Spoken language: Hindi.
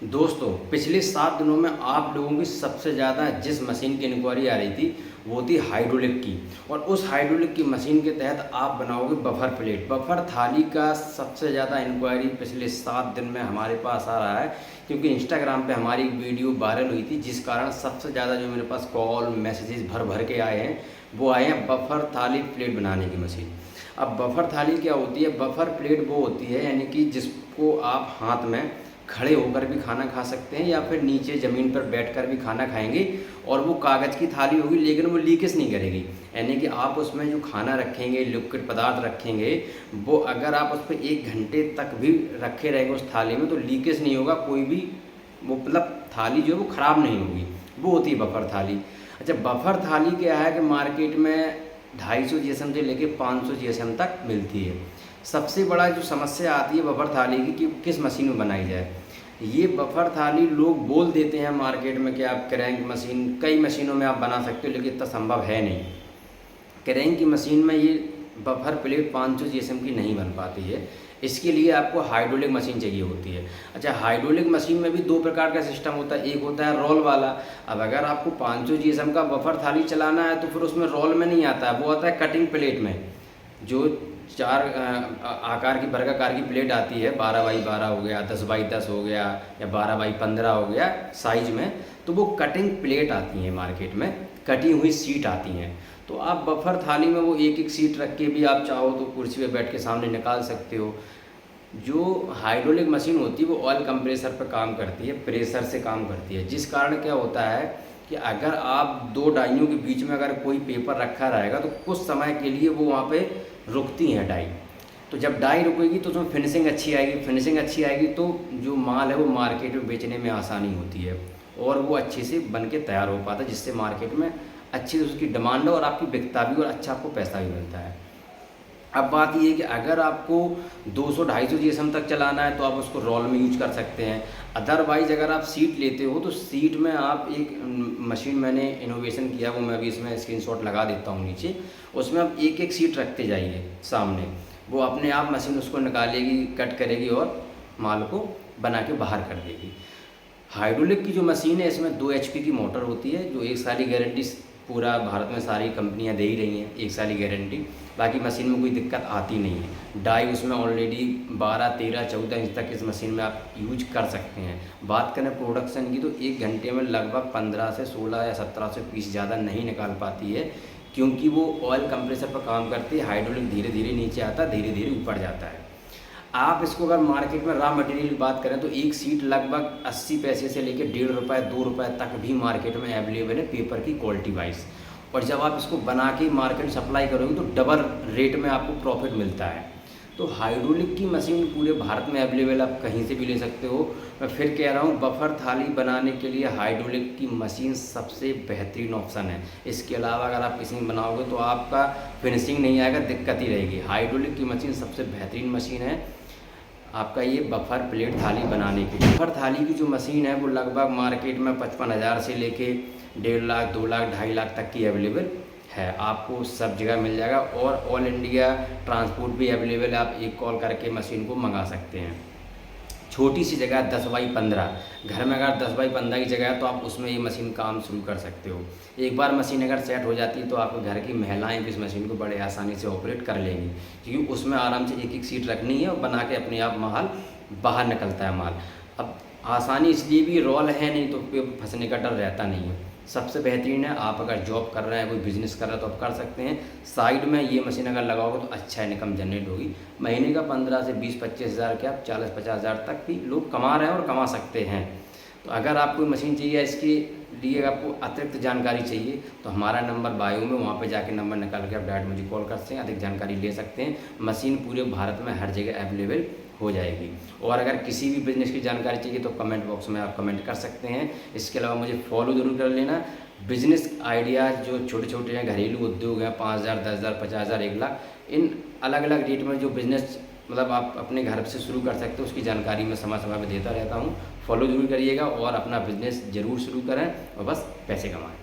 दोस्तों, पिछले 7 दिनों में आप लोगों की सबसे ज़्यादा जिस मशीन की इंक्वायरी आ रही थी वो थी हाइड्रोलिक की। और उस हाइड्रोलिक की मशीन के तहत आप बनाओगे बफर प्लेट। बफर थाली का सबसे ज़्यादा इंक्वायरी पिछले 7 दिन में हमारे पास आ रहा है, क्योंकि इंस्टाग्राम पे हमारी एक वीडियो वायरल हुई थी, जिस कारण सबसे ज़्यादा जो मेरे पास कॉल मैसेजेस भर भर के आए हैं वो आए हैं बफर थाली प्लेट बनाने की मशीन। अब बफर थाली क्या होती है? बफर प्लेट वो होती है यानी कि जिसको आप हाथ में खड़े होकर भी खाना खा सकते हैं या फिर नीचे ज़मीन पर बैठकर भी खाना खाएंगे, और वो कागज़ की थाली होगी लेकिन वो लीकेज नहीं करेगी। यानी कि आप उसमें जो खाना रखेंगे, लिक्विड पदार्थ रखेंगे, वो अगर आप उस पर 1 घंटे तक भी रखे रहेंगे उस थाली में तो लीकेज नहीं होगा, कोई भी वो मतलब थाली जो है वो ख़राब नहीं होगी। वो होती है बफर थाली। अच्छा, बफर थाली क्या है कि मार्केट में 250 जीएसएम से लेके 500 जीएसएम तक मिलती है। सबसे बड़ा जो समस्या आती है बफर थाली की कि किस मशीन में बनाई जाए। ये बफर थाली लोग बोल देते हैं मार्केट में कि आप क्रैंक मशीन, कई मशीनों में आप बना सकते हो, लेकिन इतना संभव है नहीं। क्रैंक की मशीन में ये बफर प्लेट 500 जीएसएम की नहीं बन पाती है। इसके लिए आपको हाइड्रोलिक मशीन चाहिए होती है। अच्छा, हाइड्रोलिक मशीन में भी 2 प्रकार का सिस्टम होता है। एक होता है रोल वाला। अब अगर आपको 500 जीएसएम का बफर थाली चलाना है तो फिर उसमें रोल में नहीं आता है, वो आता है कटिंग प्लेट में। जो 4 आकार की वर्गाकार की प्लेट आती है, 12x12 हो गया, 10x10 हो गया या 12x15 हो गया साइज में, तो वो कटिंग प्लेट आती हैं मार्केट में, कटी हुई सीट आती हैं। तो आप बफर थाली में वो एक एक सीट रख के भी आप चाहो तो कुर्सी पे बैठ के सामने निकाल सकते हो। जो हाइड्रोलिक मशीन होती है वो ऑयल कंप्रेसर पर काम करती है, प्रेशर से काम करती है, जिस कारण क्या होता है कि अगर आप 2 डाइयों के बीच में अगर कोई पेपर रखा रहेगा तो कुछ समय के लिए वो वहाँ पे रुकती हैं डाई। तो जब डाई रुकेगी तो उसमें फिनिशिंग अच्छी आएगी, फिनिशिंग अच्छी आएगी तो जो माल है वो मार्केट में बेचने में आसानी होती है और वो अच्छे से बन के तैयार हो पाता है, जिससे मार्केट में अच्छी से उसकी डिमांड है और आपकी बिकता भी और अच्छा आपको पैसा भी मिलता है। अब बात ये है कि अगर आपको 200-250 जीएसएम तक चलाना है तो आप उसको रोल में यूज कर सकते हैं। अदरवाइज़ अगर आप सीट लेते हो तो सीट में आप एक मशीन मैंने इनोवेशन किया, वो मैं अभी इसमें स्क्रीनशॉट लगा देता हूँ नीचे। उसमें आप एक एक सीट रखते जाइए सामने, वो अपने आप मशीन उसको निकालेगी, कट करेगी और माल को बना के बाहर कर देगी। हाइड्रोलिक की जो मशीन है इसमें 2 एचपी की मोटर होती है, जो 1 साल की गारंटी पूरा भारत में सारी कंपनियां दे ही रही हैं, 1 साल की गारंटी। बाकी मशीन में कोई दिक्कत आती नहीं है। डाई उसमें ऑलरेडी 12, 13, 14 इंच तक इस मशीन में आप यूज कर सकते हैं। बात करें प्रोडक्शन की तो 1 घंटे में लगभग 15 से 16 या 1700 पीस, ज़्यादा नहीं निकाल पाती है, क्योंकि वो ऑयल कंप्रेसर पर काम करती है। हाइड्रोलिक धीरे धीरे नीचे आता है, धीरे धीरे ऊपर जाता है। आप इसको अगर मार्केट में रॉ मटेरियल की बात करें तो एक सीट लगभग 80 पैसे से लेकर ₹1.5 ₹2 तक भी मार्केट में अवेलेबल है पेपर की क्वालिटी वाइज। और जब आप इसको बना के मार्केट सप्लाई करोगे तो डबल रेट में आपको प्रॉफिट मिलता है। तो हाइड्रोलिक की मशीन पूरे भारत में अवेलेबल, आप कहीं से भी ले सकते हो। मैं फिर कह रहा हूँ, बफर थाली बनाने के लिए हाइड्रोलिक की मशीन सबसे बेहतरीन ऑप्शन है। इसके अलावा अगर आप किसी में बनाओगे तो आपका फिनिशिंग नहीं आएगा, दिक्कत ही रहेगी। हाइड्रोलिक की मशीन सबसे बेहतरीन मशीन है आपका ये बफर प्लेट थाली बनाने की। बफर थाली की जो मशीन है वो लगभग मार्केट में 55,000 से लेके 1.5 लाख, 2 लाख, 2.5 लाख तक की अवेलेबल है। आपको सब जगह मिल जाएगा और ऑल इंडिया ट्रांसपोर्ट भी अवेलेबल है। आप एक कॉल करके मशीन को मंगा सकते हैं। छोटी सी जगह 10x15, घर में अगर 10x15 की जगह है तो आप उसमें ये मशीन काम शुरू कर सकते हो। एक बार मशीन अगर सेट हो जाती है तो आपके घर की महिलाएं भी इस मशीन को बड़े आसानी से ऑपरेट कर लेंगी, क्योंकि उसमें आराम से एक एक सीट रखनी है और बना के अपने आप माल बाहर निकलता है माल। अब आसानी इसलिए भी, रोल है नहीं तो फंसने का डर रहता नहीं है। सबसे बेहतरीन है। आप अगर जॉब कर रहे हैं, कोई बिज़नेस कर रहे हैं तो आप कर सकते हैं। साइड में ये मशीन अगर लगाओगे तो अच्छा इनकम जनरेट होगी। महीने का 15 से 20-25 हज़ार क्या 40-50 हज़ार तक भी लोग कमा रहे हैं और कमा सकते हैं। तो अगर आपको मशीन चाहिए, इसके लिए आपको अतिरिक्त जानकारी चाहिए तो हमारा नंबर बायो में, वहाँ पे जाके नंबर निकाल के आप डायरेक्ट मुझे कॉल कर सकते हैं, अधिक जानकारी ले सकते हैं। मशीन पूरे भारत में हर जगह अवेलेबल हो जाएगी। और अगर किसी भी बिज़नेस की जानकारी चाहिए तो कमेंट बॉक्स में आप कमेंट कर सकते हैं। इसके अलावा मुझे फॉलो ज़रूर कर लेना। बिज़नेस आइडियाज़ जो छोटे छोटे हैं, घरेलू उद्योग हैं, 5,000, 10,000, 50,000, 1 लाख, इन अलग अलग रेट में जो बिज़नेस मतलब आप अपने घर से शुरू कर सकते हो, उसकी जानकारी मैं समय समय पर देता रहता हूँ। फॉलो ज़रूर करिएगा और अपना बिज़नेस ज़रूर शुरू करें और बस पैसे कमाएँ।